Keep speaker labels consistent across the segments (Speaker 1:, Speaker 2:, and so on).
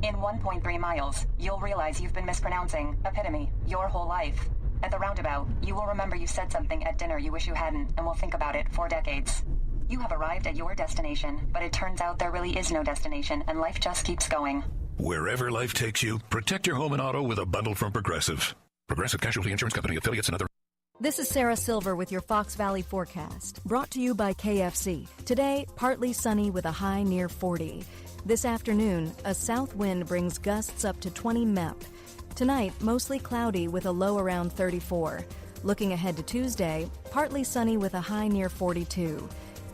Speaker 1: In 1.3 miles, you'll realize you've been mispronouncing epitome your whole life. At the roundabout, you will remember you said something at dinner you wish you hadn't, and will think about it for decades. You have arrived at your destination, but it turns out there really is no destination, and life just keeps going.
Speaker 2: Wherever life takes you, protect your home and auto with a bundle from Progressive. Progressive Casualty Insurance Company, affiliates, and other.
Speaker 3: This is Sarah Silver with your Fox Valley forecast, brought to you by KFC. Today, partly sunny with a high near 40. This afternoon, a south wind brings gusts up to 20 mep. Tonight, mostly cloudy with a low around 34. Looking ahead to Tuesday, partly sunny with a high near 42.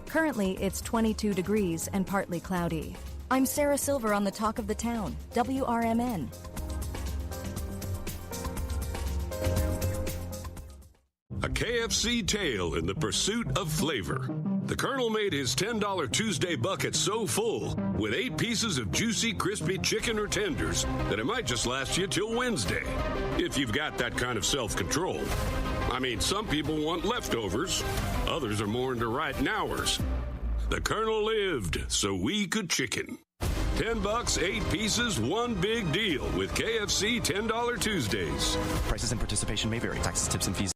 Speaker 3: Currently, it's 22 degrees and partly cloudy. I'm Sarah Silver on the Talk of the Town, WRMN.
Speaker 4: A KFC tale in the pursuit of flavor. The Colonel made his $10 Tuesday bucket so full with 8 pieces of juicy, crispy chicken or tenders that it might just last you till Wednesday, if you've got that kind of self-control. I mean, some people want leftovers. Others are more into right nowers. The Colonel lived so we could chicken. $10, 8 pieces, one big deal with KFC $10 Tuesdays.
Speaker 5: Prices and participation may vary. Taxes, tips, and fees.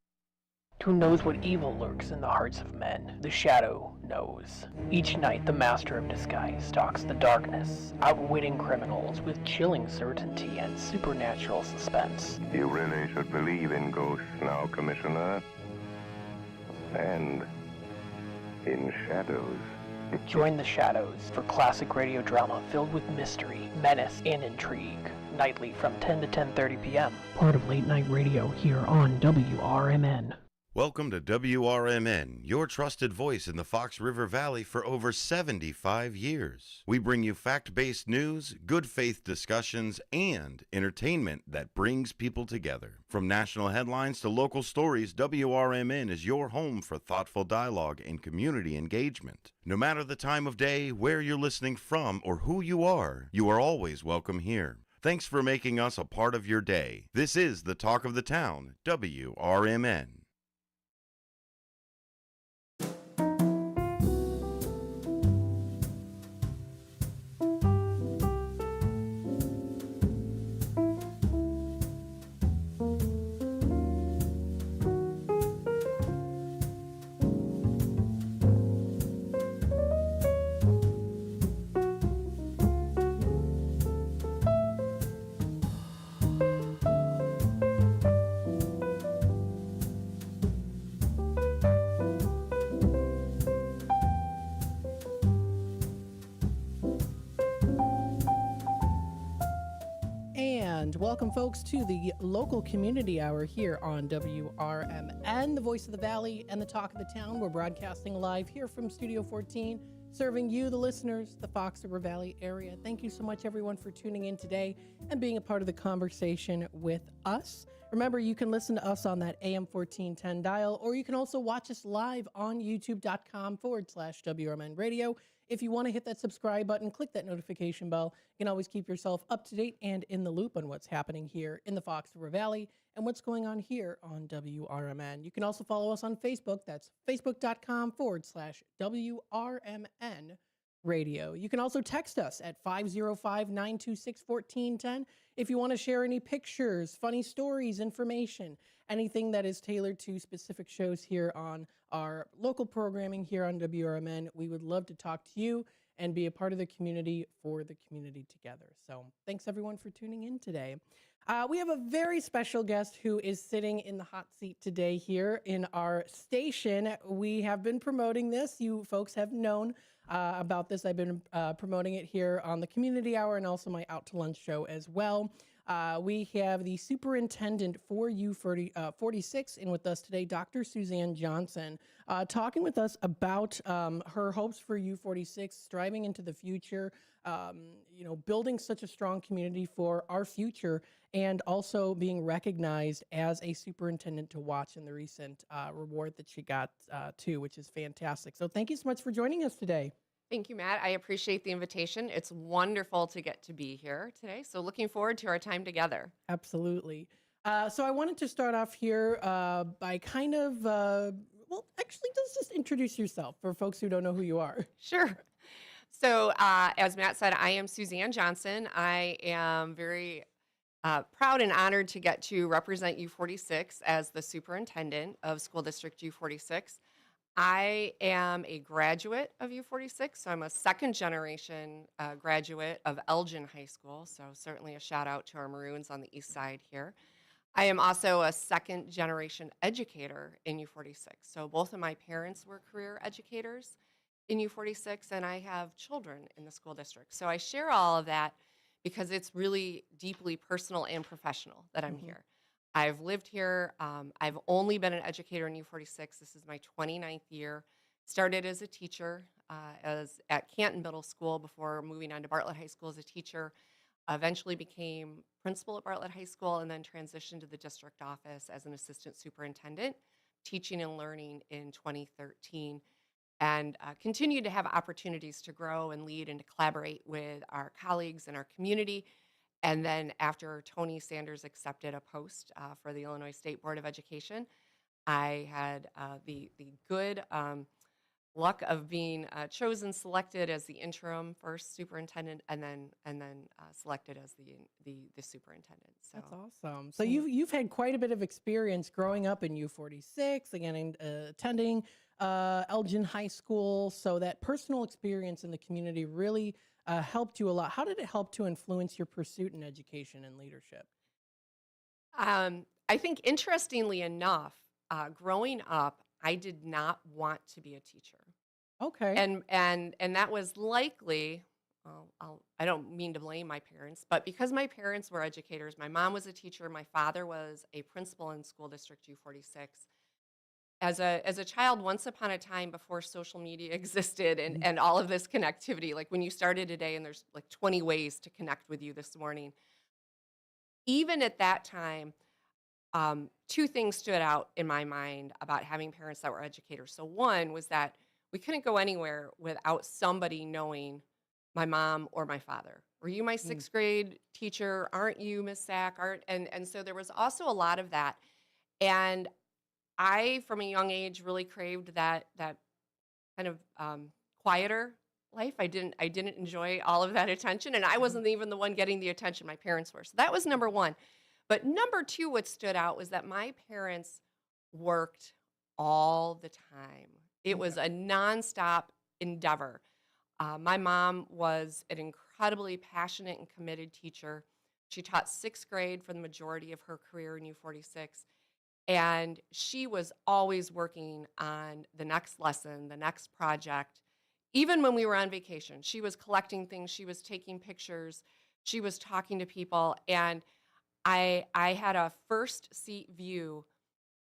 Speaker 6: Who knows what evil lurks in the hearts of men? The Shadow knows. Each night, the Master of Disguise stalks the darkness, outwitting criminals with chilling certainty and supernatural suspense.
Speaker 7: You really should believe in ghosts now, Commissioner. And in shadows.
Speaker 6: Join the Shadows for classic radio drama filled with mystery, menace, and intrigue. Nightly from 10 to 10:30 p.m. Part of late night radio here on WRMN.
Speaker 8: Welcome to WRMN, your trusted voice in the Fox River Valley for over 75 years. We bring you fact-based news, good faith discussions, and entertainment that brings people together. From national headlines to local stories, WRMN is your home for thoughtful dialogue and community engagement. No matter the time of day, where you're listening from, or who you are always welcome here. Thanks for making us a part of your day. This is the Talk of the Town, WRMN.
Speaker 9: Welcome, folks, to the local community hour here on WRMN, the voice of the valley and the talk of the town. We're broadcasting live here from Studio 14, serving you, the listeners, the Fox River Valley area. Thank you so much, everyone, for tuning in today and being a part of the conversation with us. Remember, you can listen to us on that AM 1410 dial, or you can also watch us live on youtube.com/WRMN radio. If you want to hit that subscribe button, click that notification bell. You can always keep yourself up to date and in the loop on what's happening here in the Fox River Valley and what's going on here on WRMN. You can also follow us on Facebook. That's facebook.com/WRMN radio. You can also text us at 505-926-1410 if you want to share any pictures, funny stories, information, anything that is tailored to specific shows here on our local programming here on WRMN. We would love to talk to you and be a part of the community for the community together. So thanks, everyone, for tuning in today. We have a very special guest who is sitting in the hot seat today here in our station. We have been promoting this. You folks have known about this. I've been promoting it here on the Community Hour and also my Out to Lunch show as well. We have the superintendent for U46 in with us today, Dr. Suzanne Johnson, talking with us about her hopes for U46, striving into the future, building such a strong community for our future, and also being recognized as a superintendent to watch in the recent reward that she got too, which is fantastic. So thank you so much for joining us today.
Speaker 10: Thank you, Matt. I appreciate the invitation. It's wonderful to get to be here today. So looking forward to our time together.
Speaker 9: Absolutely. So I wanted to start off here by kind of, actually, let's just introduce yourself for folks who don't know who you are.
Speaker 10: Sure. So, as Matt said, I am Suzanne Johnson. I am very proud and honored to get to represent U46 as the superintendent of School District U46. I am a graduate of U46, so I'm a second generation graduate of Elgin High School, so certainly a shout out to our Maroons on the east side here. I am also a second generation educator in U46, so both of my parents were career educators in U46, and I have children in the school district. So I share all of that because it's really deeply personal and professional that I'm here. I've lived here. I've only been an educator in U46. This is my 29th year. Started as a teacher as at Canton Middle School before moving on to Bartlett High School as a teacher. Eventually became principal at Bartlett High School and then transitioned to the district office as an assistant superintendent, teaching and learning in 2013. And continue to have opportunities to grow and lead and to collaborate with our colleagues in our community. And then after Tony Sanders accepted a post for the Illinois State Board of Education, I had the good luck of being chosen, selected as the interim first superintendent, and then selected as the superintendent. So
Speaker 9: That's awesome. So you've had quite a bit of experience growing up in U46, again, attending Elgin High School. So that personal experience in the community really helped you a lot. How did it help to influence your pursuit in education and leadership?
Speaker 10: I think interestingly enough, growing up, I did not want to be a teacher.
Speaker 9: Okay.
Speaker 10: And that was likely, I don't mean to blame my parents, but because my parents were educators, my mom was a teacher, my father was a principal in School District U46. As a child, once upon a time before social media existed and all of this connectivity, like when you started today and there's like 20 ways to connect with you this morning, even at that time, two things stood out in my mind about having parents that were educators. So one was that we couldn't go anywhere without somebody knowing my mom or my father. Were you my sixth grade teacher? Aren't you Miss Sack? And so there was also a lot of that. And I, from a young age, really craved that kind of quieter life. I didn't enjoy all of that attention, and I wasn't even the one getting the attention. My parents were. So that was number one. But number two, what stood out was that my parents worked all the time. It was a nonstop endeavor. My mom was an incredibly passionate and committed teacher. She taught sixth grade for the majority of her career in U46. And she was always working on the next lesson, the next project. Even when we were on vacation, she was collecting things, she was taking pictures, she was talking to people. And I had a first seat view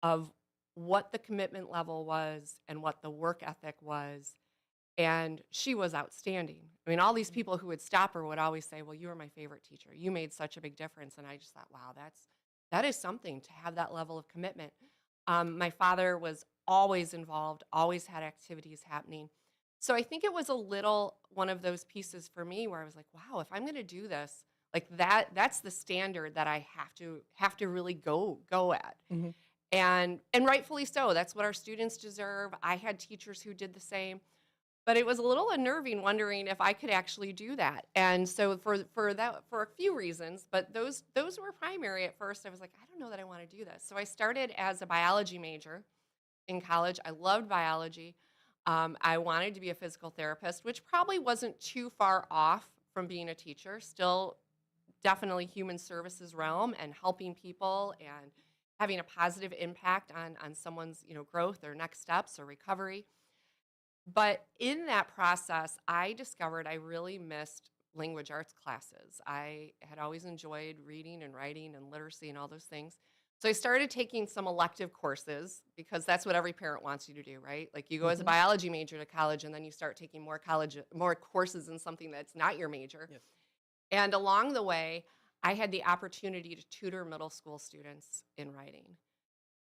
Speaker 10: of what the commitment level was and what the work ethic was. And she was outstanding. I mean, all these people who would stop her would always say, well, you were my favorite teacher. You made such a big difference. And I just thought, wow, that is something to have that level of commitment. My father was always involved, always had activities happening. So I think it was a little one of those pieces for me where I was like, wow, if I'm going to do this, like that's the standard that I have to really go at. And rightfully so. That's what our students deserve. I had teachers who did the same. But it was a little unnerving wondering if I could actually do that. And so for a few reasons, but those were primary at first. I was like, I don't know that I want to do this. So I started as a biology major in college. I loved biology. I wanted to be a physical therapist, which probably wasn't too far off from being a teacher. Still definitely human services realm and helping people and having a positive impact on someone's growth or next steps or recovery. But in that process, I discovered I really missed language arts classes. I had always enjoyed reading and writing and literacy and all those things. So I started taking some elective courses because that's what every parent wants you to do, right? Like you go as a biology major to college and then you start taking more courses in something that's not your major. Yes. And along the way, I had the opportunity to tutor middle school students in writing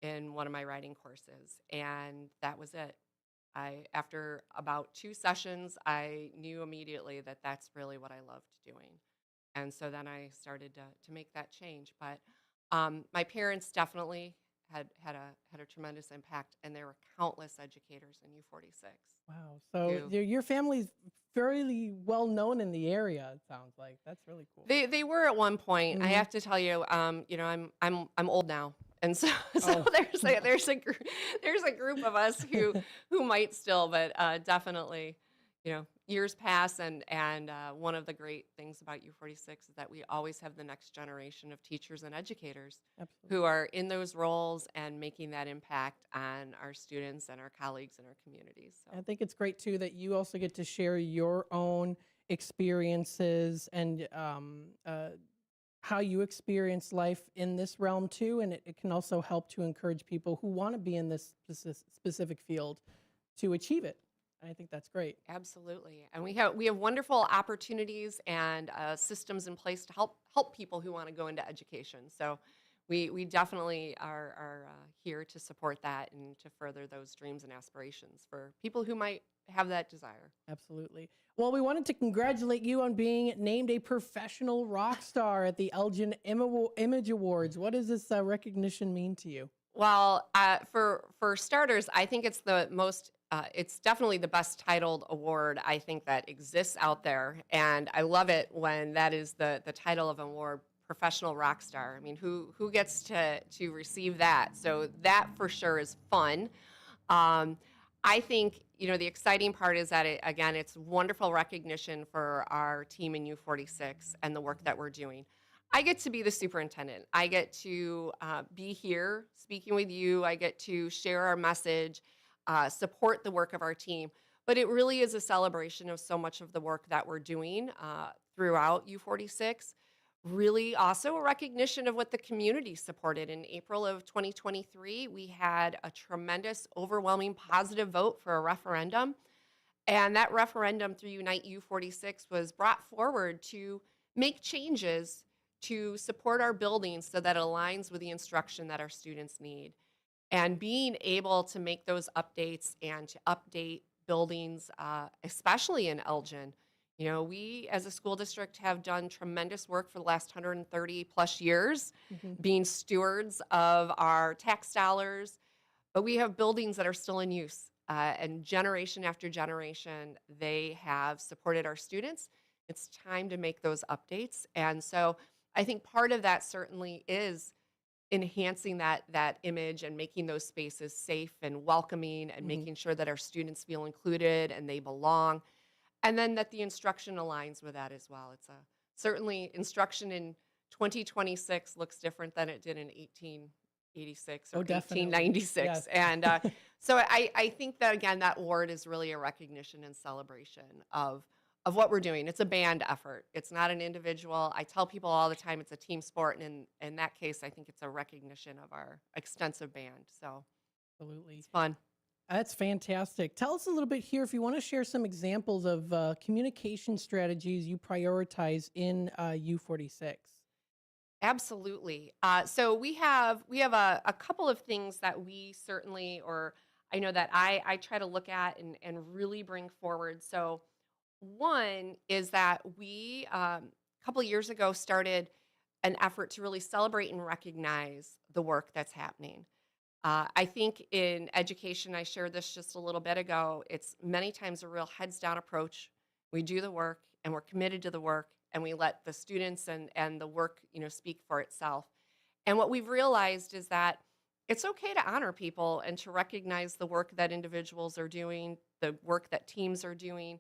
Speaker 10: in one of my writing courses. And that was it. After about 2 sessions, I knew immediately that that's really what I loved doing. And so then I started to make that change. But my parents definitely had a tremendous impact, and there were countless educators in U46.
Speaker 9: Wow. So your family's fairly well known in the area. It sounds like that's really cool.
Speaker 10: They were at one point. I
Speaker 9: Mhm.
Speaker 10: have to tell you, I'm old now, and so
Speaker 9: Oh.
Speaker 10: there's a group of us who might still, but definitely, years pass, and one of the great things about U46 is that we always have the next generation of teachers and educators
Speaker 9: Absolutely.
Speaker 10: who are in those roles and making that impact on our students and our colleagues and our communities. So.
Speaker 9: I think it's great too that you also get to share your own experiences and how you experience life in this realm too, and it can also help to encourage people who want to be in this specific field to achieve it. I think that's great.
Speaker 10: Absolutely, and we have wonderful opportunities and systems in place to help people who want to go into education. So we definitely are here to support that and to further those dreams and aspirations for people who might have that desire.
Speaker 9: Absolutely. Well, we wanted to congratulate you on being named a professional rock star at the Elgin Image Awards. What does this recognition mean to you?
Speaker 10: Well, for starters, I think it's the most. It's definitely the best titled award I think that exists out there, and I love it when that is the title of an award, professional rock star. I mean, who gets to receive that? So that for sure is fun. I think the exciting part is that it's wonderful recognition for our team in U46 and the work that we're doing. I get to be the superintendent. I get to be here speaking with you. I get to share our message, support the work of our team. But it really is a celebration of so much of the work that we're doing throughout U46. Really also a recognition of what the community supported. In April of 2023, we had a tremendous, overwhelming positive vote for a referendum. And that referendum through Unite U46 was brought forward to make changes to support our buildings so that it aligns with the instruction that our students need. And being able to make those updates and to update buildings, especially in Elgin. We as a school district have done tremendous work for the last 130 plus years, being stewards of our tax dollars, but we have buildings that are still in use. And generation after generation, they have supported our students. It's time to make those updates. And so I think part of that certainly is enhancing that image and making those spaces safe and welcoming and making sure that our students feel included and they belong. And then that the instruction aligns with that as well. It's certainly instruction in 2026 looks different than it did in 1886 or 1896.
Speaker 9: Yes.
Speaker 10: And so I think that, again, that award is really a recognition and celebration of what we're doing. It's a band effort. It's not an individual. I tell people all the time it's a team sport. And in that case, I think it's a recognition of our extensive band. So
Speaker 9: Absolutely.
Speaker 10: it's fun.
Speaker 9: That's fantastic. Tell us a little bit here if you want to share some examples of communication strategies you prioritize in U46.
Speaker 10: Absolutely. So we have a couple of things that we certainly, or I know that I try to look at and really bring forward. So one is that we, a couple of years ago, started an effort to really celebrate and recognize the work that's happening. I think in education, I shared this just a little bit ago, it's many times a real heads down approach. We do the work and we're committed to the work and we let the students and the work, speak for itself. And what we've realized is that it's okay to honor people and to recognize the work that individuals are doing, the work that teams are doing,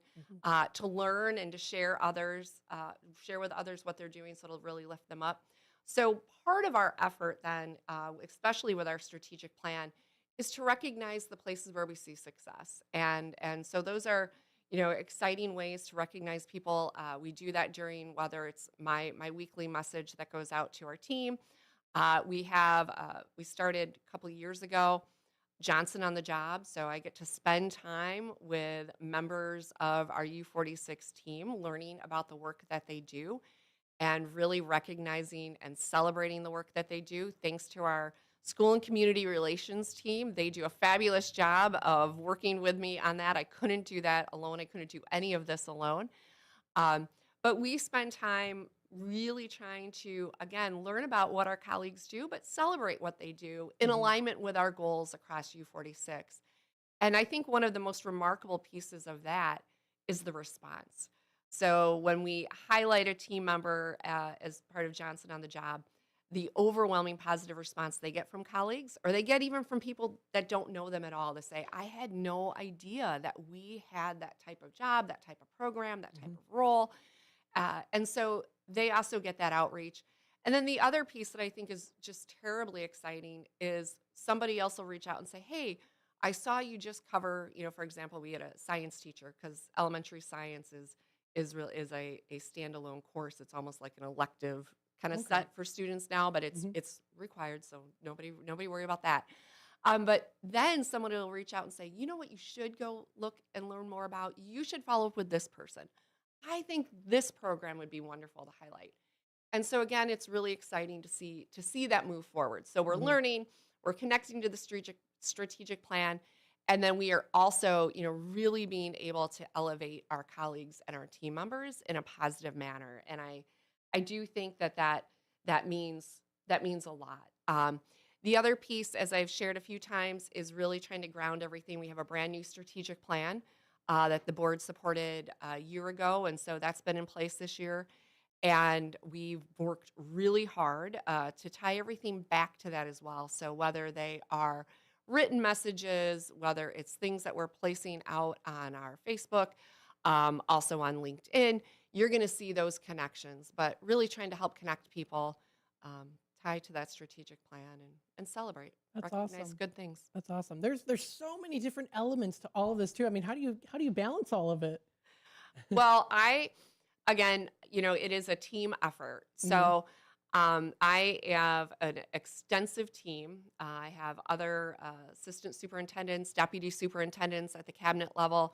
Speaker 10: to learn and to share with others what they're doing so it'll really lift them up. So part of our effort then, especially with our strategic plan, is to recognize the places where we see success. And so those are, exciting ways to recognize people. We do that during, whether it's my weekly message that goes out to our team. We started a couple of years ago, Johnson on the Job. So I get to spend time with members of our U46 team, learning about the work that they do and really recognizing and celebrating the work that they do. Thanks to our school and community relations team. They do a fabulous job of working with me on that. I couldn't do that alone. I couldn't do any of this alone. But we spend time really trying to, again, learn about what our colleagues do, but celebrate what they do in alignment with our goals across U46. And I think one of the most remarkable pieces of that is the response. So when we highlight a team member as part of Johnson on the Job, the overwhelming positive response they get from colleagues, or they get even from people that don't know them at all, to say, I had no idea that we had that type of job, that type of program, that type of role. And so they also get that outreach. And then the other piece that I think is just terribly exciting is somebody else will reach out and say, hey, I saw you just cover, for example, we had a science teacher, because elementary science is a standalone course. It's almost like an elective kind of set for students now, but it's required, so nobody worry about that. But then someone will reach out and say, you know what you should go look and learn more about? You should follow up with this person. I think this program would be wonderful to highlight. And so again, it's really exciting to see that move forward. So we're learning, we're connecting to the strategic plan, and then we are also, really being able to elevate our colleagues and our team members in a positive manner. And I do think that means a lot. The other piece, as I've shared a few times, is really trying to ground everything. We have a brand new strategic plan that the board supported a year ago, and so that's been in place this year. And we've worked really hard to tie everything back to that as well. So whether they are written messages, whether it's things that we're placing out on our Facebook, also on LinkedIn, you're going to see those connections, but really trying to help connect people, tied to that strategic plan and celebrate,
Speaker 9: That's
Speaker 10: recognize
Speaker 9: awesome.
Speaker 10: good things.
Speaker 9: That's awesome. There's so many different elements to all of this too. I mean, how do you balance all of it?
Speaker 10: Well, again, it is a team effort. So I have an extensive team. I have other assistant superintendents, deputy superintendents at the cabinet level,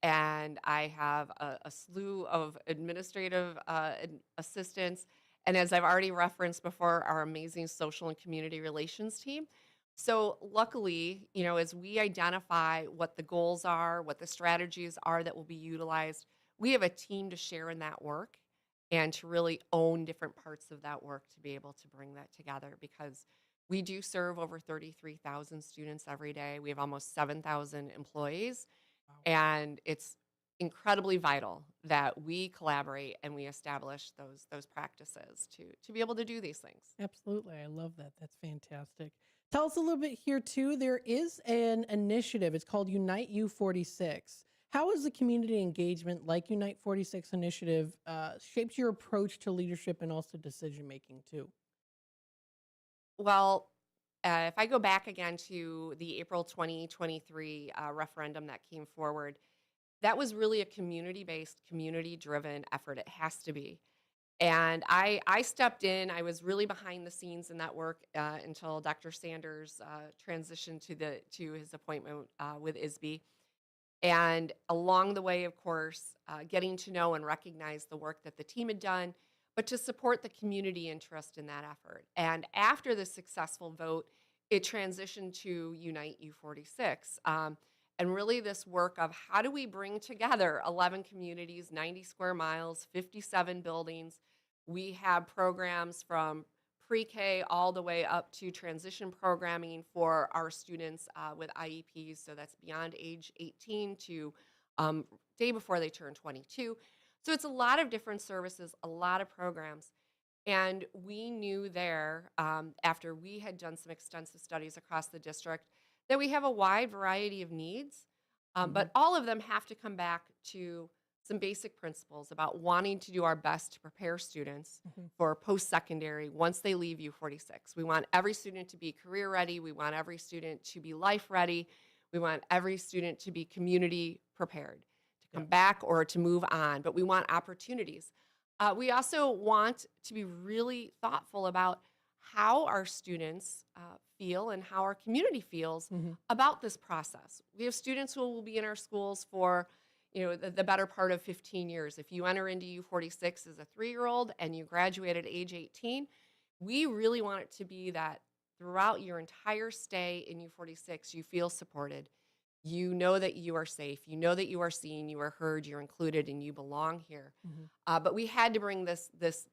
Speaker 10: and I have a slew of administrative assistants. And as I've already referenced before, our amazing social and community relations team. So luckily, as we identify what the goals are, what the strategies are that will be utilized, we have a team to share in that work and to really own different parts of that work to be able to bring that together, because we do serve over 33,000 students every day. We have almost 7,000 employees, and it's incredibly vital that we collaborate and we establish those practices to be able to do these things.
Speaker 9: Absolutely. I love that. That's fantastic. Tell us a little bit here too. There is an initiative. It's called Unite U46. How has the community engagement like Unite 46 initiative shaped your approach to leadership and also decision making too?
Speaker 10: Well, if I go back again to the April 2023 referendum that came forward, that was really a community-based, community-driven effort. It has to be. And I stepped in. I was really behind the scenes in that work until Dr. Sanders transitioned to his appointment with ISB. And along the way, of course, getting to know and recognize the work that the team had done, but to support the community interest in that effort. And after the successful vote, it transitioned to Unite U46. And really this work of how do we bring together 11 communities, 90 square miles, 57 buildings. We have programs from pre-K all the way up to transition programming for our students with IEPs. So that's beyond age 18 to day before they turn 22. So it's a lot of different services, a lot of programs. And we knew there, after we had done some extensive studies across the district, that we have a wide variety of needs, but all of them have to come back to some basic principles about wanting to do our best to prepare students for post-secondary once they leave U46. We want every student to be career ready. We want every student to be life ready. We want every student to be community prepared to come back or to move on, but we want opportunities. We also want to be really thoughtful about how our students feel and how our community feels about this process. We have students who will be in our schools for the better part of 15 years. If you enter into U46 as a 3-year-old and you graduate at age 18, we really want it to be that throughout your entire stay in U46, you feel supported, You know that you are safe. You know that you are seen, you are heard, you're included, and you belong here. But we had to bring this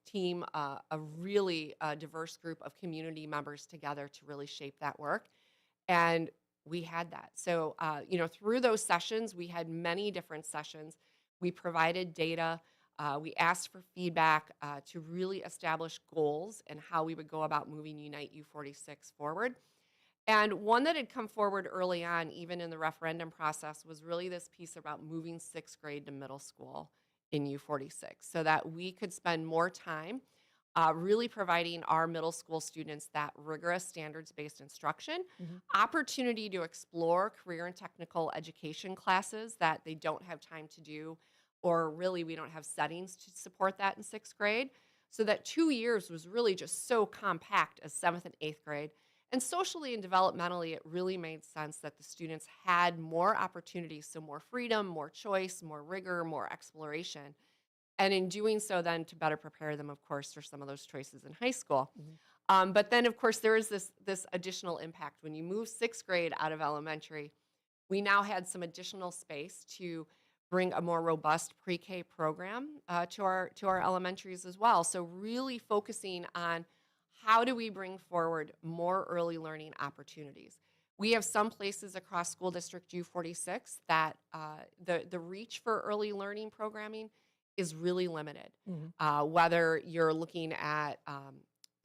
Speaker 10: team, a really diverse group of community members together to really shape that work. And we had that. So, through those sessions, we had many different sessions. We provided data. We asked for feedback to really establish goals and how we would go about moving Unite U46 forward. And one that had come forward early on, even in the referendum process, was really this piece about moving sixth grade to middle school in U46 so that we could spend more time really providing our middle school students that rigorous standards-based instruction, opportunity to explore career and technical education classes that they don't have time to do, or really we don't have settings to support that in sixth grade. So that 2 years was really just so compact as seventh and eighth grade. And socially and developmentally, it really made sense that the students had more opportunities, so more freedom, more choice, more rigor, more exploration. And in doing so, then to better prepare them, of course, for some of those choices in high school. But then, of course, there is this additional impact. When you move sixth grade out of elementary, we now had some additional space to bring a more robust pre-K program to our elementaries as well. So really focusing on how do we bring forward more early learning opportunities. We have some places across School District U46 that the reach for early learning programming is really limited. Whether you're looking at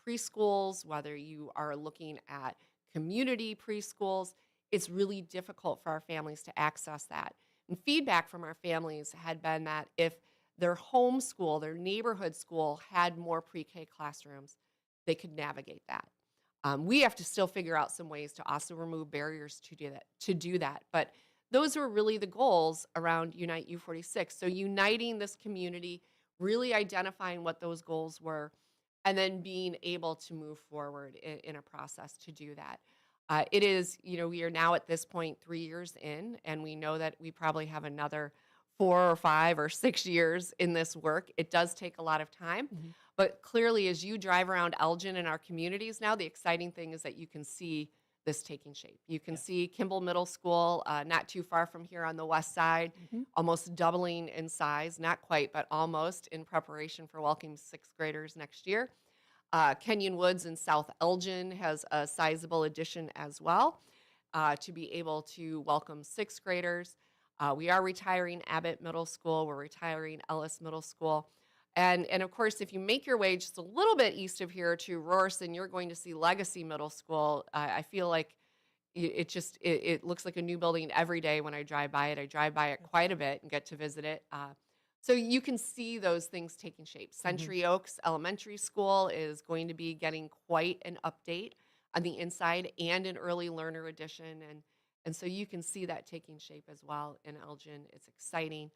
Speaker 10: preschools, whether you are looking at community preschools, it's really difficult for our families to access that. And feedback from our families had been that if their home school, their neighborhood school had more pre-K classrooms, they could navigate that. We have to still figure out some ways to also remove barriers to do that. But those were really the goals around Unite U46. So uniting this community, really identifying what those goals were, and then being able to move forward in a process to do that. It is, we are now at this point 3 years in, and we know that we probably have another 4 or 5 or 6 years in this work. It does take a lot of time. But clearly, as you drive around Elgin and our communities now, the exciting thing is that you can see this taking shape. You can see Kimball Middle School, not too far from here on the west side, almost doubling in size, not quite, but almost, in preparation for welcoming sixth graders next year. Kenyon Woods in South Elgin has a sizable addition as well to be able to welcome sixth graders. We are retiring Abbott Middle School. We're retiring Ellis Middle School. And of course, if you make your way just a little bit east of here to Rorson, you're going to see Legacy Middle School. I feel like it looks like a new building every day when I drive by it. I drive by it quite a bit and get to visit it. So you can see those things taking shape. Century Oaks Elementary School is going to be getting quite an update on the inside and an early learner edition. And so you can see that taking shape as well in Elgin. It's exciting.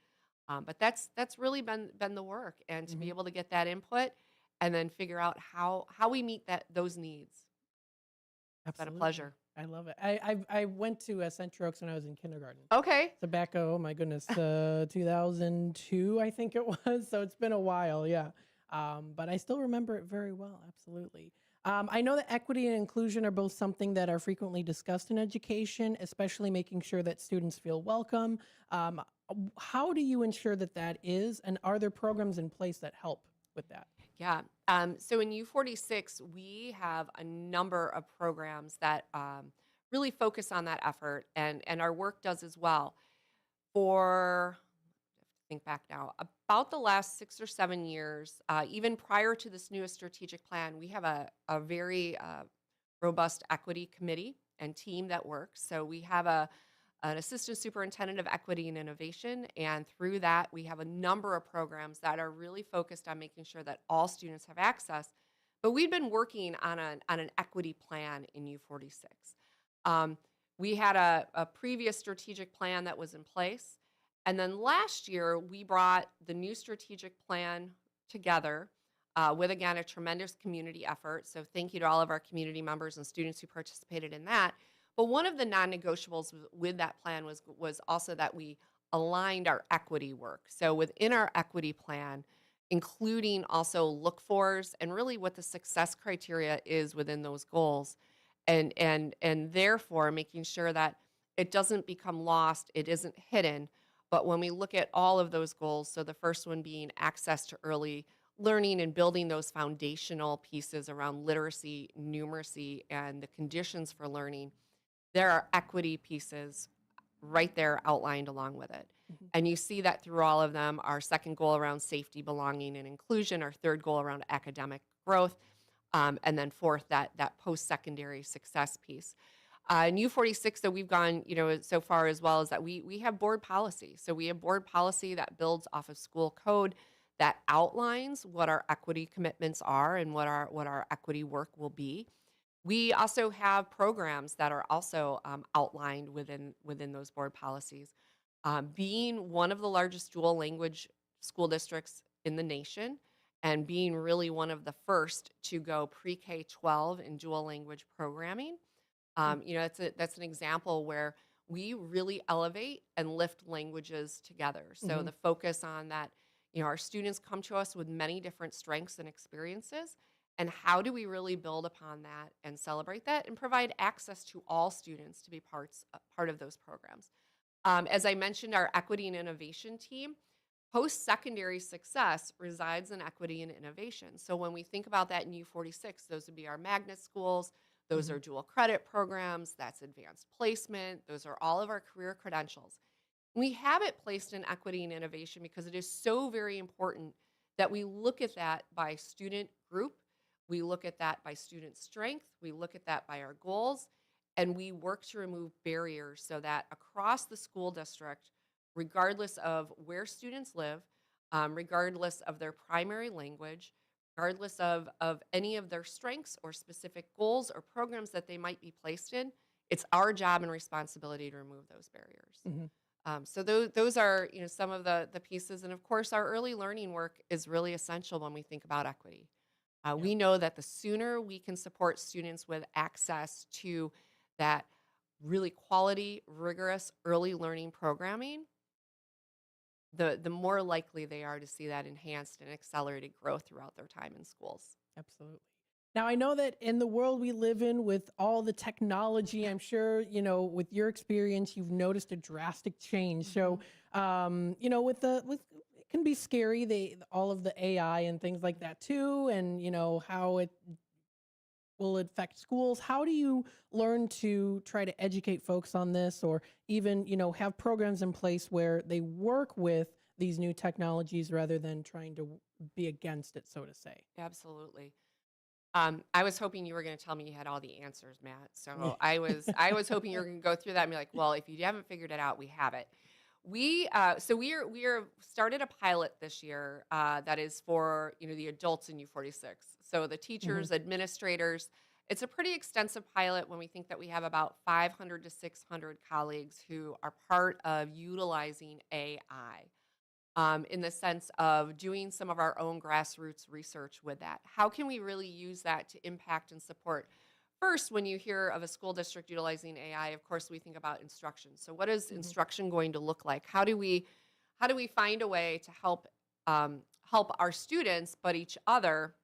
Speaker 10: But that's really been the work, and to be able to get that input and then figure out how we meet those needs. It's been a pleasure.
Speaker 9: I love it. I went to Central Oaks when I was in kindergarten.
Speaker 10: Okay.
Speaker 9: So back, oh my goodness, 2002, I think it was. So it's been a while, yeah. But I still remember it very well, absolutely. I know that equity and inclusion are both something that are frequently discussed in education, especially making sure that students feel welcome. How do you ensure that is, and are there programs in place that help with that?
Speaker 10: Yeah. So in U46, we have a number of programs that really focus on that effort, and our work does as well. Think back now, about the last 6 or 7 years, even prior to this newest strategic plan, we have a very robust equity committee and team that works. So we have an assistant superintendent of equity and innovation, and through that, we have a number of programs that are really focused on making sure that all students have access. But we've been working on an equity plan in U46. We had a previous strategic plan that was in place. And then last year, we brought the new strategic plan together with, again, a tremendous community effort. So thank you to all of our community members and students who participated in that. But one of the non-negotiables with that plan was also that we aligned our equity work. So within our equity plan, including also look-fors and really what the success criteria is within those goals. And therefore making sure that it doesn't become lost, it isn't hidden. But when we look at all of those goals, so the first one being access to early learning and building those foundational pieces around literacy, numeracy, and the conditions for learning, there are equity pieces right there outlined along with it. And you see that through all of them. Our second goal around safety, belonging, and inclusion, our third goal around academic growth, and then fourth, that post-secondary success piece. In U46, that we've gone, so far as well, is that we have board policy. So we have board policy that builds off of school code that outlines what our equity commitments are and what our equity work will be. We also have programs that are also outlined within those board policies. Being one of the largest dual language school districts in the nation, and being really one of the first to go pre-K 12 in dual language programming, that's an example where we really elevate and lift languages together. So the focus on that, our students come to us with many different strengths and experiences, and how do we really build upon that and celebrate that and provide access to all students to be part of those programs. As I mentioned, our equity and innovation team, post-secondary success resides in equity and innovation. So when we think about that in U46, those would be our magnet schools, those are dual credit programs, that's advanced placement, those are all of our career credentials. We have it placed in equity and innovation because it is so very important that we look at that by student group, we look at that by student strength, we look at that by our goals, and we work to remove barriers so that across the school district, regardless of where students live, regardless of their primary language, regardless of any of their strengths or specific goals or programs that they might be placed in, it's our job and responsibility to remove those barriers. So those are some of the pieces. And of course, our early learning work is really essential when we think about equity. We know that the sooner we can support students with access to that really quality, rigorous early learning programming, the more likely they are to see that enhanced and accelerated growth throughout their time in schools.
Speaker 9: Absolutely. Now, I know that in the world we live in with all the technology, I'm sure, with your experience, you've noticed a drastic change. So, with it can be scary, all of the AI and things like that too, and, how it will affect schools. How do you learn to try to educate folks on this, or even, have programs in place where they work with these new technologies rather than trying to be against it, so to say?
Speaker 10: Absolutely. I was hoping you were going to tell me you had all the answers, Matt. So I was hoping you were going to go through that and be like, well, if you haven't figured it out, we have it. We are started a pilot this year that is for the adults in U46. So the teachers, administrators. It's a pretty extensive pilot when we think that we have about 500 to 600 colleagues who are part of utilizing AI. In the sense of doing some of our own grassroots research with that. How can we really use that to impact and support? First, when you hear of a school district utilizing AI, of course, we think about instruction. So what is instruction going to look like? How do we find a way to help our students, but each other,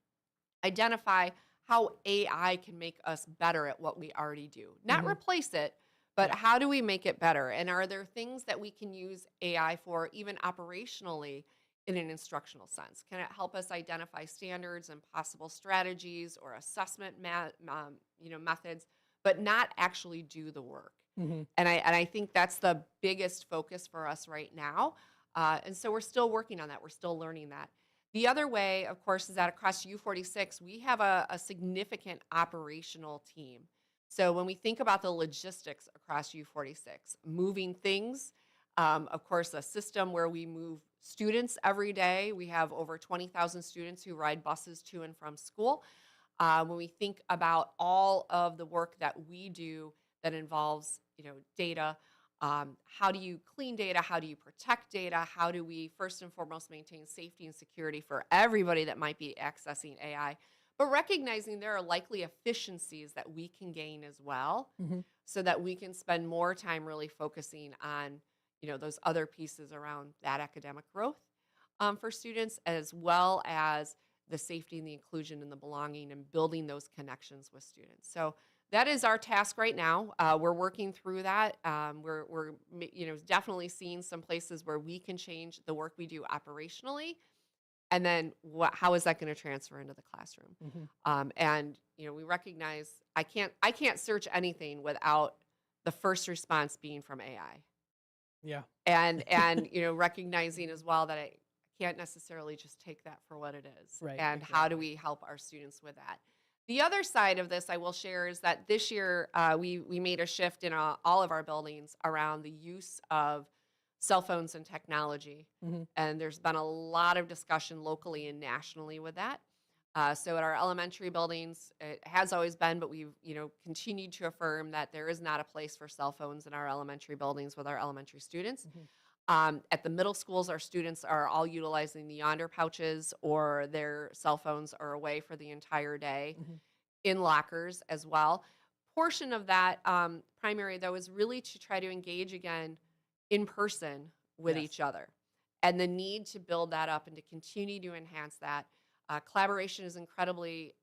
Speaker 10: identify how AI can make us better at what we already do? Not replace it, but how do we make it better? And are there things that we can use AI for, even operationally, in an instructional sense? Can it help us identify standards and possible strategies or assessment methods, but not actually do the work? And I think that's the biggest focus for us right now. And so we're still working on that. We're still learning that. The other way, of course, is that across U46, we have a significant operational team. So when we think about the logistics across U46, moving things, of course, a system where we move students every day. We have over 20,000 students who ride buses to and from school. When we think about all of the work that we do that involves, data, how do you clean data? How do you protect data? How do we, first and foremost, maintain safety and security for everybody that might be accessing AI? But recognizing there are likely efficiencies that we can gain as well, so that we can spend more time really focusing on, those other pieces around that academic growth for students, as well as the safety and the inclusion and the belonging and building those connections with students. So that is our task right now. We're working through that. We're definitely seeing some places where we can change the work we do operationally, and then how is that going to transfer into the classroom? And we recognize I can't search anything without the first response being from AI.
Speaker 9: Yeah.
Speaker 10: And recognizing as well that I can't necessarily just take that for what it is.
Speaker 9: Right,
Speaker 10: And how do we help our students with that? The other side of this I will share is that this year we made a shift in all of our buildings around the use of cell phones and technology. And there's been a lot of discussion locally and nationally with that. So at our elementary buildings, it has always been, but we've continued to affirm that there is not a place for cell phones in our elementary buildings with our elementary students. At the middle schools, our students are all utilizing the Yonder pouches, or their cell phones are away for the entire day in lockers as well. Portion of that primary, though, is really to try to engage again in person with each other, and the need to build that up and to continue to enhance that. Collaboration is incredibly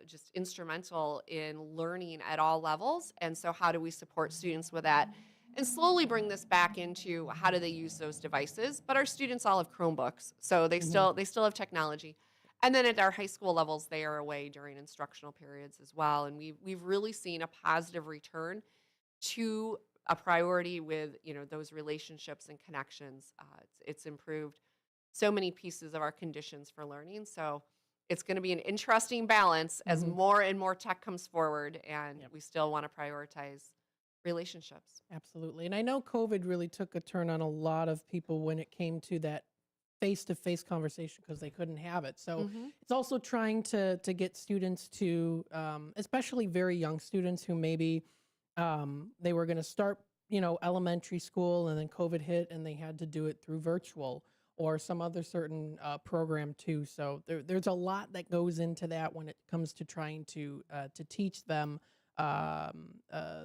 Speaker 10: just instrumental in learning at all levels, and so how do we support students with that and slowly bring this back into how do they use those devices? But our students all have Chromebooks, so they still have technology. And then at our high school levels, they are away during instructional periods as well, and we've really seen a positive return to a priority with those relationships and connections. It's improved so many pieces of our conditions for learning. So it's going to be an interesting balance as more and more tech comes forward, and we still want to prioritize relationships.
Speaker 9: Absolutely. And I know COVID really took a turn on a lot of people when it came to that face-to-face conversation because they couldn't have it. So it's also trying to get students to, especially very young students who maybe they were going to start, elementary school, and then COVID hit and they had to do it through virtual or some other certain program too. So there's a lot that goes into that when it comes to trying to teach them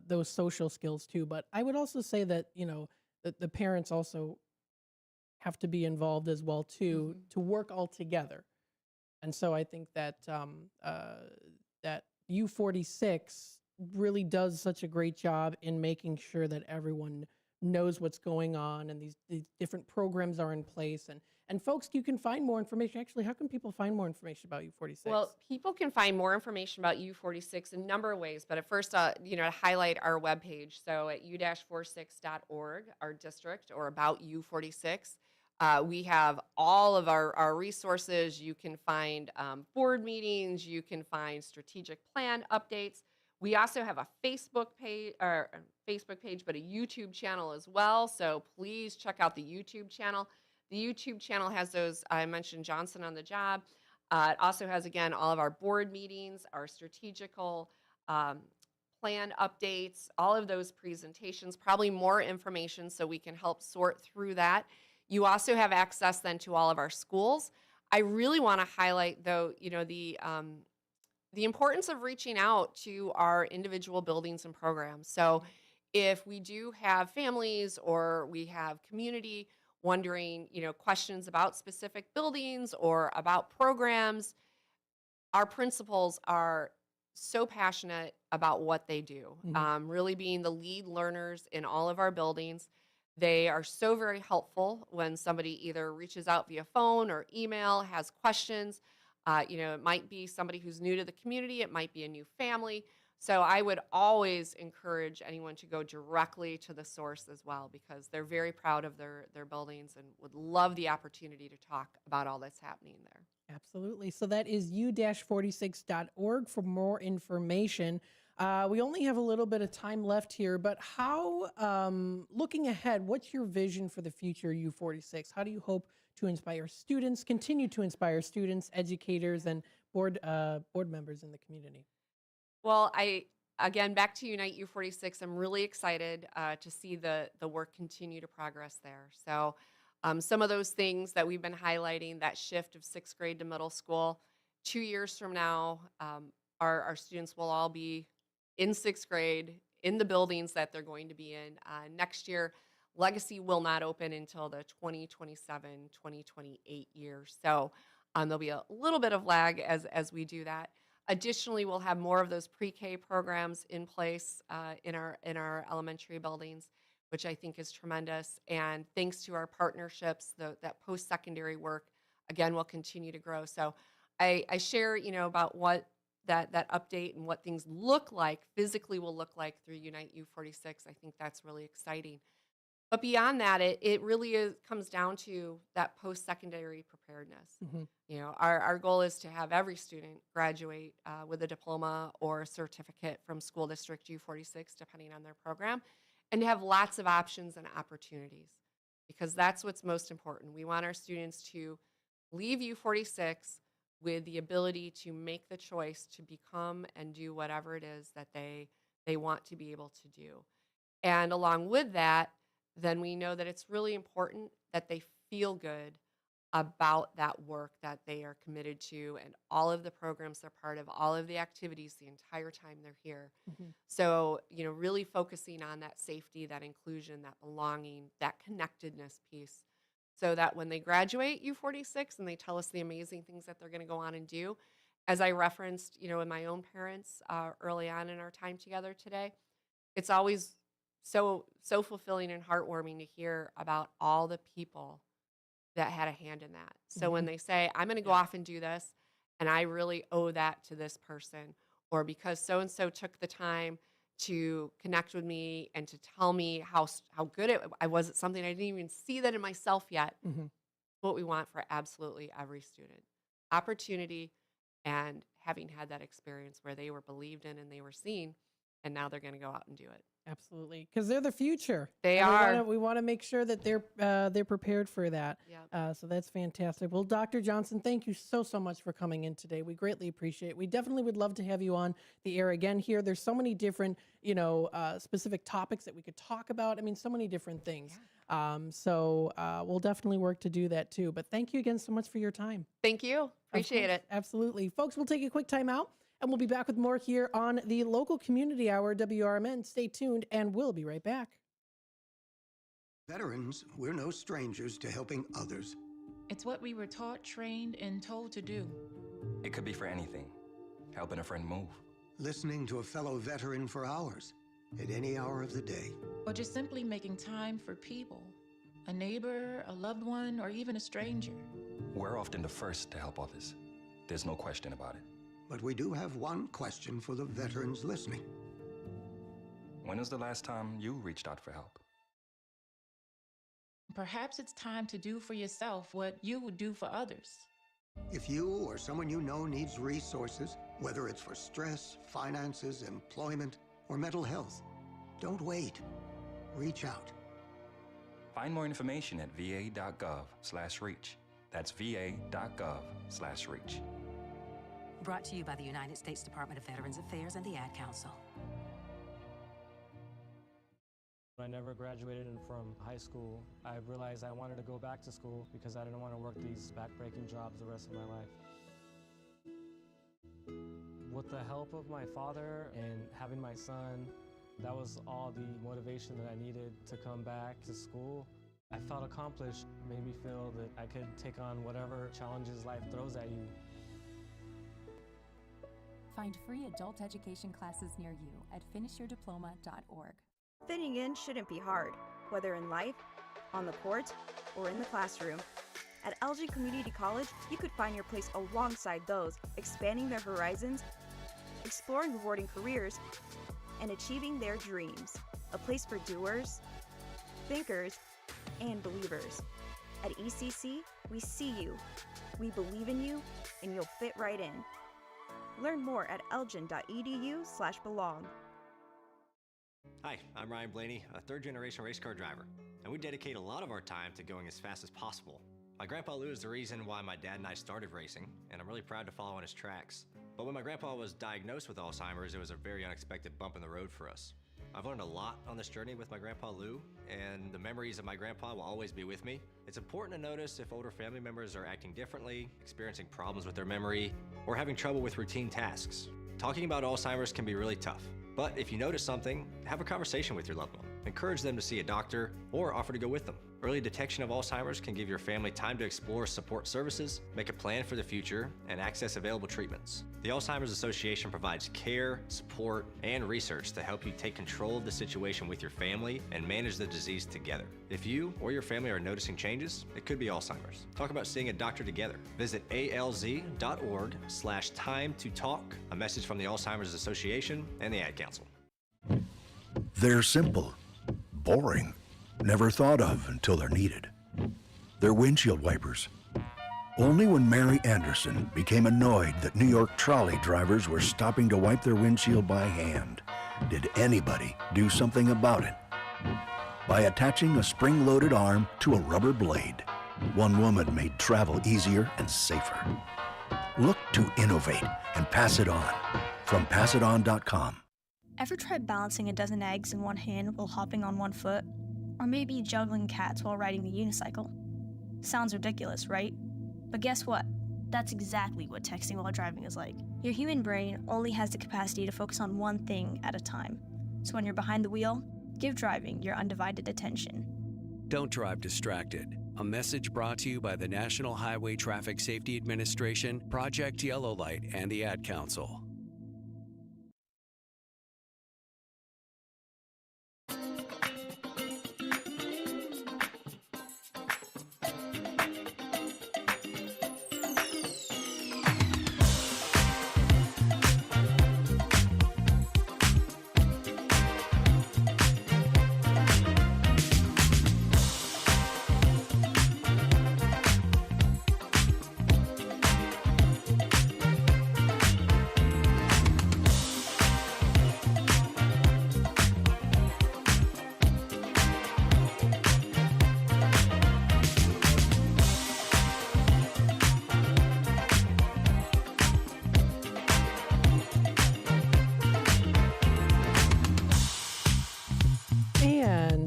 Speaker 9: those social skills too. But I would also say that, the parents also have to be involved as well too, to work all together. And so I think that that U46 really does such a great job in making sure that everyone knows what's going on and these different programs are in place. And folks, you can find more information. Actually, how can people find more information about U46?
Speaker 10: Well, people can find more information about U46 in a number of ways, but at first, to highlight our webpage. So at u-46.org, our district, or about U46, we have all of our resources. You can find board meetings. You can find strategic plan updates. We also have a Facebook page, but a YouTube channel as well. So please check out the YouTube channel. The YouTube channel has those, I mentioned Johnson on the Job. It also has, again, all of our board meetings, our strategical plan updates, all of those presentations, probably more information so we can help sort through that. You also have access then to all of our schools. I really want to highlight, though, the importance of reaching out to our individual buildings and programs. So if we do have families or we have community wondering, questions about specific buildings or about programs, our principals are so passionate about what they do, really being the lead learners in all of our buildings. They are so very helpful when somebody either reaches out via phone or email, has questions. It might be somebody who's new to the community. It might be a new family. So I would always encourage anyone to go directly to the source as well, because they're very proud of their buildings and would love the opportunity to talk about all that's happening there.
Speaker 9: Absolutely. So that is u-46.org for more information. We only have a little bit of time left here, but how, looking ahead, what's your vision for the future U46? How do you hope to inspire students, continue to inspire students, educators, and board members in the community?
Speaker 10: Well, again, back to Unite U46, I'm really excited to see the work continue to progress there. So some of those things that we've been highlighting, that shift of sixth grade to middle school, 2 years from now, our students will all be in sixth grade in the buildings that they're going to be in. Next year, Legacy will not open until the 2027-2028 year. So there'll be a little bit of lag as we do that. Additionally, we'll have more of those pre-K programs in place in our elementary buildings, which I think is tremendous. And thanks to our partnerships, that post-secondary work, again, will continue to grow. So I share, about what that update and what things physically will look like through Unite U46. I think that's really exciting. But beyond that, it really comes down to that post-secondary preparedness. Our goal is to have every student graduate with a diploma or a certificate from School District U46, depending on their program, and to have lots of options and opportunities, because that's what's most important. We want our students to leave U46 with the ability to make the choice to become and do whatever it is that they want to be able to do. And along with that, then we know that it's really important that they feel good about that work that they are committed to and all of the programs they're part of, all of the activities the entire time they're here. So, really focusing on that safety, that inclusion, that belonging, that connectedness piece, so that when they graduate U46 and they tell us the amazing things that they're going to go on and do, as I referenced, in my own parents early on in our time together today, it's always so fulfilling and heartwarming to hear about all the people that had a hand in that. So when they say, I'm going to go off and do this, and I really owe that to this person, or because so-and-so took the time to connect with me and to tell me how good I was at something, I didn't even see that in myself yet. What we want for absolutely every student. Opportunity and having had that experience where they were believed in and they were seen, and now they're going to go out and do it.
Speaker 9: Absolutely, because they're the future.
Speaker 10: They are.
Speaker 9: We want to make sure that they're prepared for that. So that's fantastic. Well, Dr. Johnson, thank you so much for coming in today. We greatly appreciate it. We definitely would love to have you on the air again here. There's so many different, specific topics that we could talk about. I mean, so many different things. So we'll definitely work to do that too. But thank you again so much for your time.
Speaker 10: Thank you. Appreciate it.
Speaker 9: Absolutely. Folks, we'll take a quick time out. And we'll be back with more here on the local community hour, WRMN. Stay tuned, and we'll be right back.
Speaker 11: Veterans, we're no strangers to helping others.
Speaker 12: It's what we were taught, trained, and told to do.
Speaker 5: It could be for anything. Helping a friend move.
Speaker 11: Listening to a fellow veteran for hours, at any hour of the day.
Speaker 12: Or just simply making time for people. A neighbor, a loved one, or even a stranger.
Speaker 5: We're often the first to help others. There's no question about it.
Speaker 11: But we do have one question for the veterans listening.
Speaker 5: When was the last time you reached out for help?
Speaker 12: Perhaps it's time to do for yourself what you would do for others.
Speaker 11: If you or someone you know needs resources, whether it's for stress, finances, employment, or mental health, don't wait. Reach out.
Speaker 5: Find more information at va.gov/reach. That's va.gov/reach.
Speaker 13: Brought to you by the United States Department of Veterans Affairs and the Ad Council.
Speaker 14: When I never graduated from high school, I realized I wanted to go back to school because I didn't want to work these back-breaking jobs the rest of my life. With the help of my father and having my son, that was all the motivation that I needed to come back to school. I felt accomplished, made me feel that I could take on whatever challenges life throws at you.
Speaker 15: Find free adult education classes near you at finishyourdiploma.org.
Speaker 16: Fitting in shouldn't be hard, whether in life, on the court, or in the classroom. At Elgin Community College, you could find your place alongside those expanding their horizons, exploring rewarding careers, and achieving their dreams. A place for doers, thinkers, and believers. At ECC, we see you, we believe in you, and you'll fit right in. Learn more at elgin.edu/belong.
Speaker 17: Hi, I'm Ryan Blaney, a third-generation race car driver, and we dedicate a lot of our time to going as fast as possible. My grandpa Lou is the reason why my dad and I started racing, and I'm really proud to follow in his tracks. But when my grandpa was diagnosed with Alzheimer's, it was a very unexpected bump in the road for us. I've learned a lot on this journey with my grandpa Lou, and the memories of my grandpa will always be with me. It's important to notice if older family members are acting differently, experiencing problems with their memory, or having trouble with routine tasks. Talking about Alzheimer's can be really tough, but if you notice something, have a conversation with your loved one. encourage them to see a doctor, or offer to go with them. Early detection of Alzheimer's can give your family time to explore support services, make a plan for the future, and access available treatments. The Alzheimer's Association provides care, support, and research to help you take control of the situation with your family and manage the disease together. If you or your family are noticing changes, it could be Alzheimer's. Talk about seeing a doctor together. Visit alz.org/time to talk. A message from the Alzheimer's Association and the Ad Council.
Speaker 18: They're simple, boring, never thought of until they're needed. They're windshield wipers. Only when Mary Anderson became annoyed that New York trolley drivers were stopping to wipe their windshield by hand did anybody do something about it. By attaching a spring-loaded arm to a rubber blade, one woman made travel easier and safer. Look to innovate and pass it on. From passiton.com.
Speaker 19: Ever tried balancing a dozen eggs in one hand while hopping on one foot? Or maybe juggling cats while riding a unicycle? Sounds ridiculous, right? But guess what? That's exactly what texting while driving is like. Your human brain only has the capacity to focus on one thing at a time. So when you're behind the wheel, give driving your undivided attention.
Speaker 20: Don't drive distracted. A message brought to you by the National Highway Traffic Safety Administration, Project Yellow Light, and the Ad Council.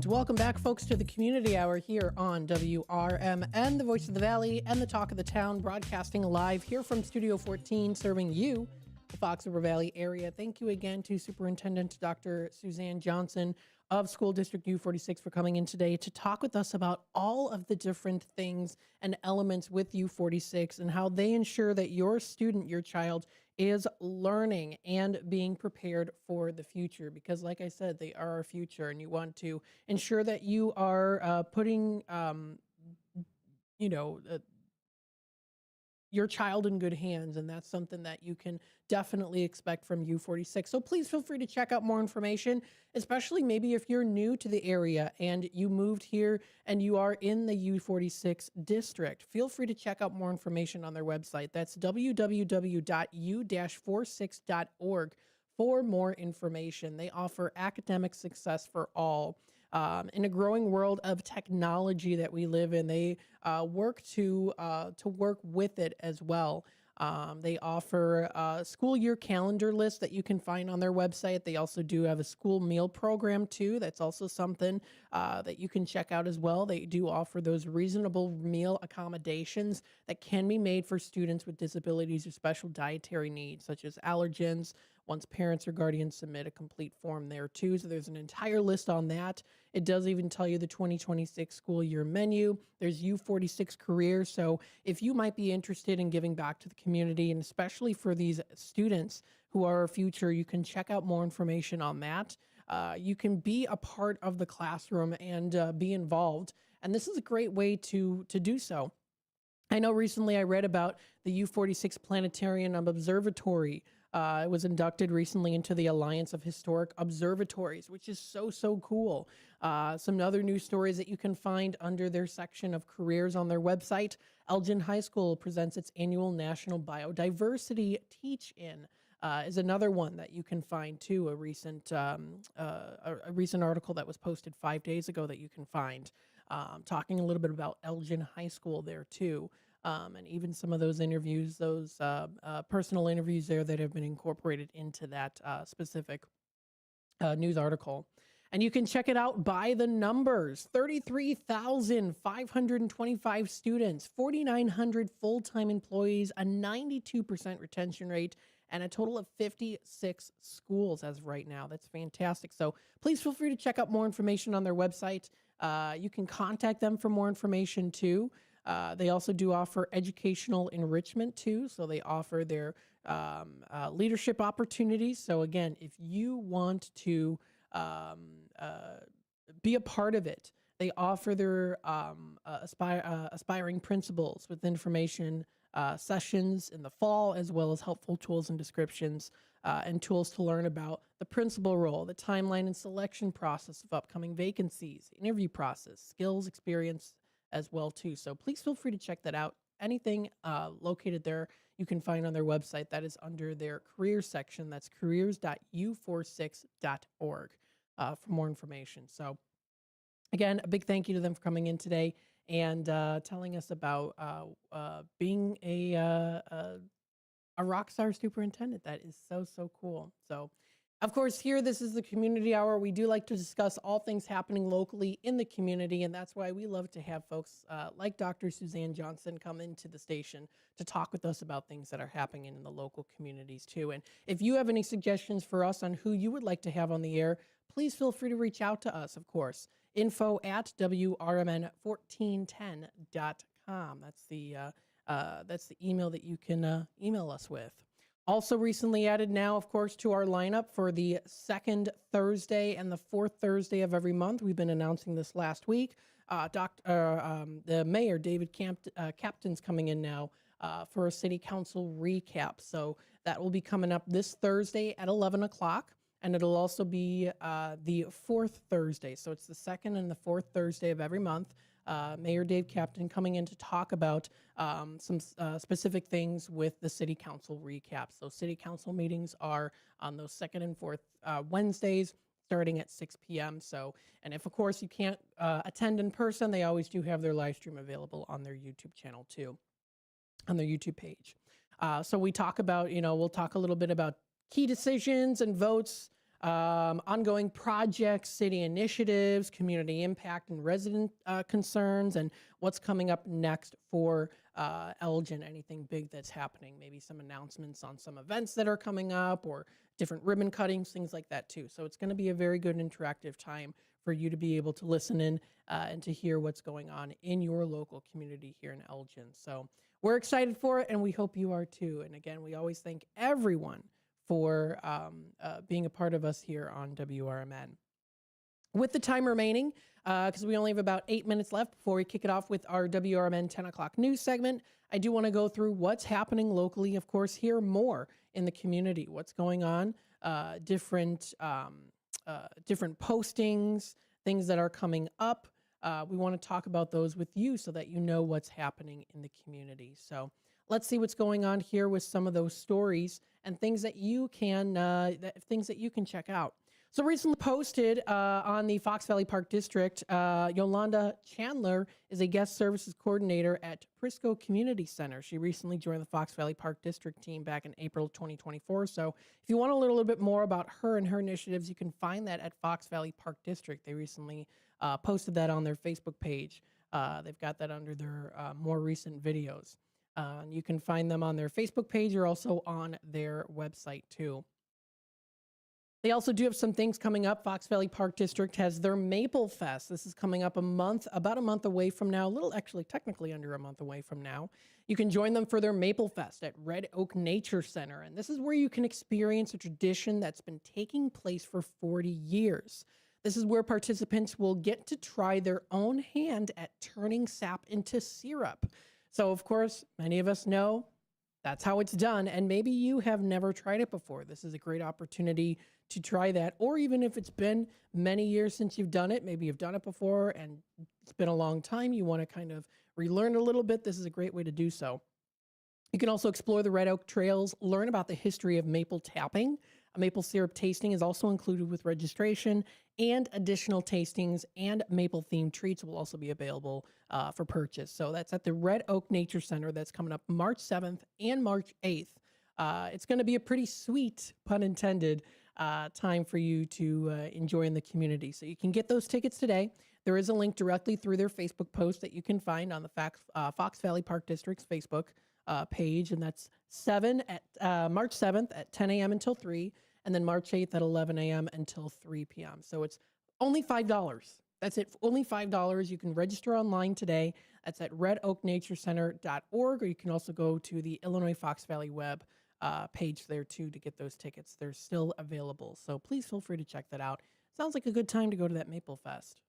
Speaker 9: Welcome back, folks, to the Community Hour here on WRMN, the voice of the Valley and the talk of the town, broadcasting live here from Studio 14, serving you, the Fox River Valley area. Thank you again to Superintendent Dr. Suzanne Johnson of School District U46 for coming in today to talk with us about all of the different things and elements with U46 and how they ensure that your student, your child, is learning and being prepared for the future. Because like I said, they are our future, and you want to ensure that you are putting, your child in good hands, and that's something that you can definitely expect from U46. So please feel free to check out more information, especially maybe if you're new to the area and you moved here and you are in the U46 district. Feel free to check out more information on their website. That's www.u-46.org for more information. They offer academic success for all. In a growing world of technology that we live in, they work to work with it as well. They offer a school year calendar list that you can find on their website. They also do have a school meal program too. That's also something that you can check out as well. They do offer those reasonable meal accommodations that can be made for students with disabilities or special dietary needs, such as allergens, once parents or guardians submit a complete form there too. So there's an entire list on that. It does even tell you the 2026 school year menu. There's U46 careers. So if you might be interested in giving back to the community, and especially for these students who are our future, you can check out more information on that. You can be a part of the classroom and be involved. And this is a great way to do so. I know recently I read about the U46 Planetarium Observatory. It was inducted recently into the Alliance of Historic Observatories, which is so cool. Some other news stories that you can find under their section of careers on their website. Elgin High School presents its annual National Biodiversity Teach-In. Is another one that you can find too. A recent article that was posted 5 days ago that you can find, talking a little bit about Elgin High School there too. And even some of those interviews, those personal interviews there that have been incorporated into that specific news article. And you can check it out by the numbers: 33,525 students, 4,900 full-time employees, a 92% retention rate, and a total of 56 schools as of right now. That's fantastic. So please feel free to check out more information on their website. You can contact them for more information too. They also do offer educational enrichment too. So they offer their leadership opportunities. So again, if you want to be a part of it, they offer their aspiring principals with information sessions in the fall, as well as helpful tools and descriptions and tools to learn about the principal role, the timeline and selection process of upcoming vacancies, interview process, skills, experience as well too. So please feel free to check that out. Anything located there you can find on their website. That is under their careers section. That's careers.u46.org for more information. So again, a big thank you to them for coming in today and telling us about being a rock star superintendent. That is so, so cool. So, of course, here, this is the Community Hour. We do like to discuss all things happening locally in the community, and that's why we love to have folks like Dr. Suzanne Johnson come into the station to talk with us about things that are happening in the local communities, too. And if you have any suggestions for us on who you would like to have on the air, please feel free to reach out to us, of course. info@WRMN1410.com. That's the email that you can email us with. Also recently added now, of course, to our lineup for the second Thursday and the fourth Thursday of every month. We've been announcing this last week. The mayor, David Captain's coming in now for a city council recap. So that will be coming up this Thursday at 11 o'clock. And it'll also be the fourth Thursday. So it's the second and the fourth Thursday of every month. Mayor Dave Captain coming in to talk about some specific things with the city council recap. So city council meetings are on those second and fourth Wednesdays starting at 6 p.m. So, and if of course you can't attend in person, they always do have their live stream available on their YouTube channel too, on their YouTube page. So we talk about, we'll talk a little bit about key decisions and votes, ongoing projects, city initiatives, community impact and resident concerns, and what's coming up next for Elgin, anything big that's happening, maybe some announcements on some events that are coming up or different ribbon cuttings, things like that too. So it's going to be a very good interactive time for you to be able to listen in and to hear what's going on in your local community here in Elgin. So we're excited for it, and we hope you are too. And again, we always thank everyone for being a part of us here on WRMN. With the time remaining, because we only have about 8 minutes left before we kick it off with our WRMN 10 o'clock news segment, I do want to go through what's happening locally, of course, hear more in the community, what's going on, different postings, things that are coming up. We want to talk about those with you so that you know what's happening in the community. So let's see what's going on here with some of those stories and things that you can check out. So recently posted on the Fox Valley Park District, Yolanda Chandler is a guest services coordinator at Prisco Community Center. She recently joined the Fox Valley Park District team back in April 2024. So if you want to learn a little bit more about her and her initiatives, you can find that at Fox Valley Park District. They recently posted that on their Facebook page. They've got that under their more recent videos. You can find them on their Facebook page or also on their website too. They also do have some things coming up. Fox Valley Park District has their Maple Fest. This is coming up about a month away from now, technically under a month away from now. You can join them for their Maple Fest at Red Oak Nature Center. And this is where you can experience a tradition that's been taking place for 40 years. This is where participants will get to try their own hand at turning sap into syrup. So, of course, many of us know that's how it's done, and maybe you have never tried it before. This is a great opportunity to try that, or even if it's been many years since you've done it, maybe you've done it before and it's been a long time, you want to kind of relearn a little bit, this is a great way to do so. You can also explore the Red Oak Trails, learn about the history of maple tapping. A maple syrup tasting is also included with registration, and additional tastings and maple-themed treats will also be available for purchase. So that's at the Red Oak Nature Center. That's coming up March 7th and March 8th. It's going to be a pretty sweet, pun intended, time for you to enjoy in the community. So you can get those tickets today. There is a link directly through their Facebook post that you can find on the Fox Valley Park District's Facebook page, and that's March 7th at 10 a.m. until 3, and then March 8th at 11 a.m. until 3 p.m. So it's only $5. That's it, only $5. You can register online today. That's at redoaknaturecenter.org, or you can also go to the Illinois Fox Valley web page there too to get those tickets. They're still available, so please feel free to check that out. Sounds like a good time to go to that Maple Fest.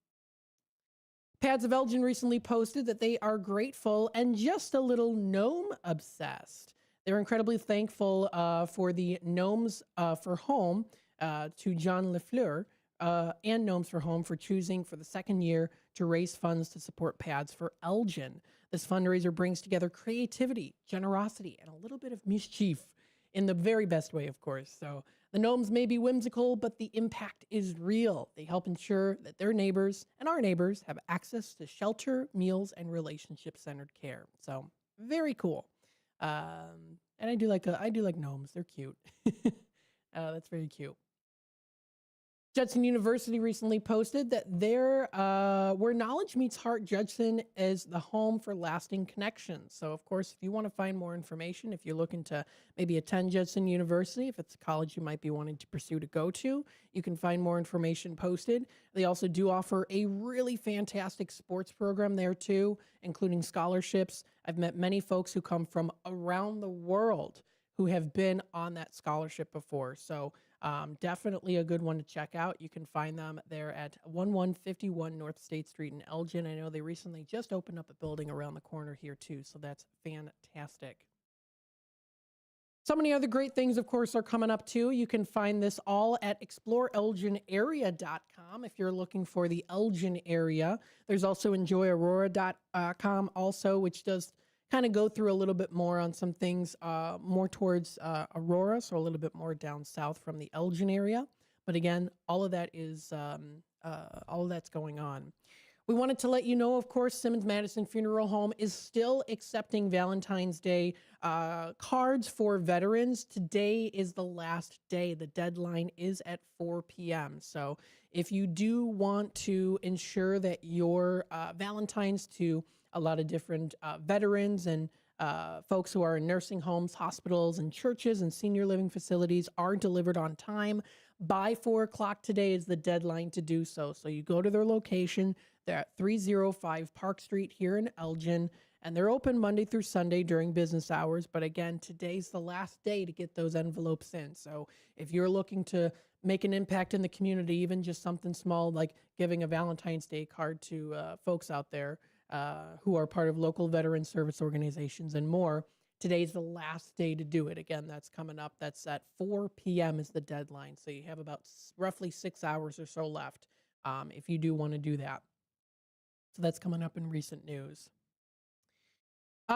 Speaker 9: Pads of Elgin recently posted that they are grateful and just a little gnome obsessed. They're incredibly thankful for the Gnomes for Home to John Lefleur and Gnomes for Home for choosing for the second year to raise funds to support Pads for Elgin. This fundraiser brings together creativity, generosity, and a little bit of mischief in the very best way, of course. So the gnomes may be whimsical, but the impact is real. They help ensure that their neighbors and our neighbors have access to shelter, meals, and relationship-centered care. So very cool. And I do like gnomes. They're cute. That's very cute. Judson University recently posted that where knowledge meets heart, Judson is the home for lasting connections. So, of course, if you want to find more information, if you're looking to maybe attend Judson University, if it's a college you might be wanting to pursue to go to, you can find more information posted. They also do offer a really fantastic sports program there, too, including scholarships. I've met many folks who come from around the world who have been on that scholarship before. So, definitely a good one to check out. You can find them there at 1151 North State Street in Elgin. I know they recently just opened up a building around the corner here too, so that's fantastic. So many other great things, of course, are coming up too. You can find this all at exploreelginarea.com if you're looking for the Elgin area. There's also enjoyaurora.com also, which does kind of go through a little bit more on some things more towards Aurora, so a little bit more down south from the Elgin area. But again, all of that is all of that's going on. We wanted to let you know, of course, Simmons Madison Funeral Home is still accepting Valentine's Day cards for veterans. Today is the last day. The deadline is at 4 p.m. So if you do want to ensure that your Valentine's to a lot of different veterans and folks who are in nursing homes, hospitals, and churches and senior living facilities are delivered on time. By 4 o'clock today is the deadline to do so. So you go to their location. They're at 305 Park Street here in Elgin, and they're open Monday through Sunday during business hours. But again, today's the last day to get those envelopes in. So if you're looking to make an impact in the community, even just something small like giving a Valentine's Day card to folks out there, who are part of local veteran service organizations and more, today's the last day to do it. Again, that's coming up. That's at 4 p.m. is the deadline. So you have about roughly 6 hours or so left if you do want to do that. So that's coming up in recent news.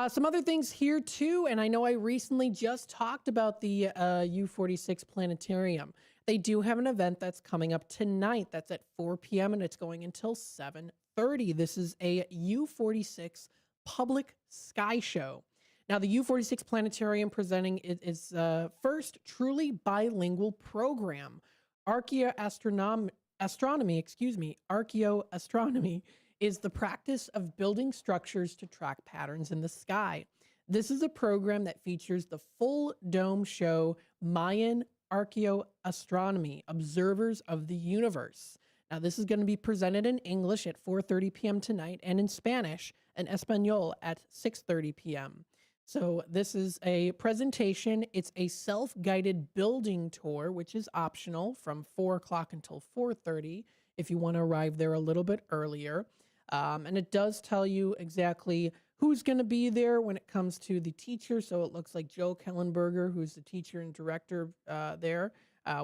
Speaker 9: Some other things here too, and I know I recently just talked about the U46 Planetarium. They do have an event that's coming up tonight. That's at 4 p.m. and it's going until 7:30. This is a U46 public sky show. Now, the U46 Planetarium presenting its first truly bilingual program. Archaeoastronomy is the practice of building structures to track patterns in the sky. This is a program that features the full dome show Mayan Archaeoastronomy, Observers of the Universe. Now, this is going to be presented in English at 4:30 p.m. tonight and in Spanish and Espanol at 6:30 p.m. So this is a presentation. It's a self-guided building tour, which is optional from 4 o'clock until 4:30 if you want to arrive there a little bit earlier. And it does tell you exactly who's going to be there when it comes to the teacher. So it looks like Joe Kellenberger, who's the teacher and director there,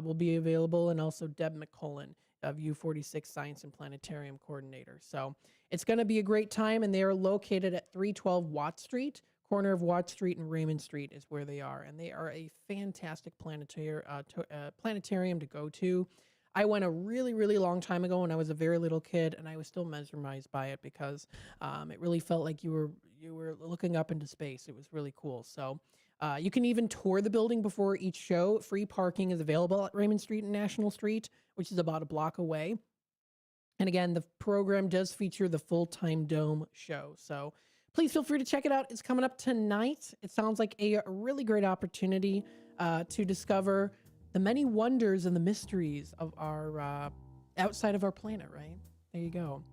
Speaker 9: will be available, and also Deb McCullen of U46 Science and Planetarium Coordinator. So it's going to be a great time, and they are located at 312 Watt Street, corner of Watt Street and Raymond Street is where they are. And they are a fantastic planetarium to go to. I went a really, really long time ago when I was a very little kid, and I was still mesmerized by it because it really felt like you were looking up into space. It was really cool. So you can even tour the building before each show. Free parking is available at Raymond Street and National Street, which is about a block away. And again, the program does feature the full-time dome show. So please feel free to check it out. It's coming up tonight. It sounds like a really great opportunity to discover the many wonders and the mysteries of our outside of our planet, right? There you go.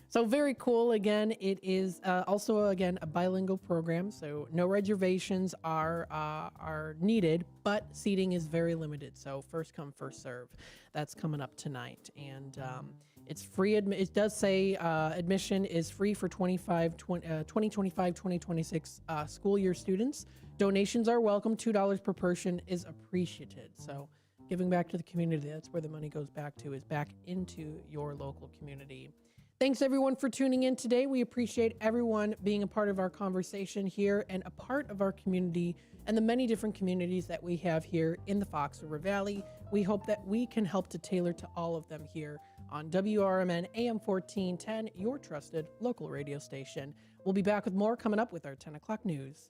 Speaker 9: So very cool. Again, it is also, again, a bilingual program, so no reservations are needed, but seating is very limited. So first come, first serve. That's coming up tonight. And it's free. It does say admission is free for 2025-2026 school year students. Donations are welcome. $2 per person is appreciated. So giving back to the community, that's where the money goes back to, is back into your local community. Thanks everyone for tuning in today. We appreciate everyone being a part of our conversation here and a part of our community and the many different communities that we have here in the Fox River Valley. We hope that we can help to tailor to all of them here on WRMN AM 1410, your trusted local radio station. We'll be back with more coming up with our 10 o'clock news.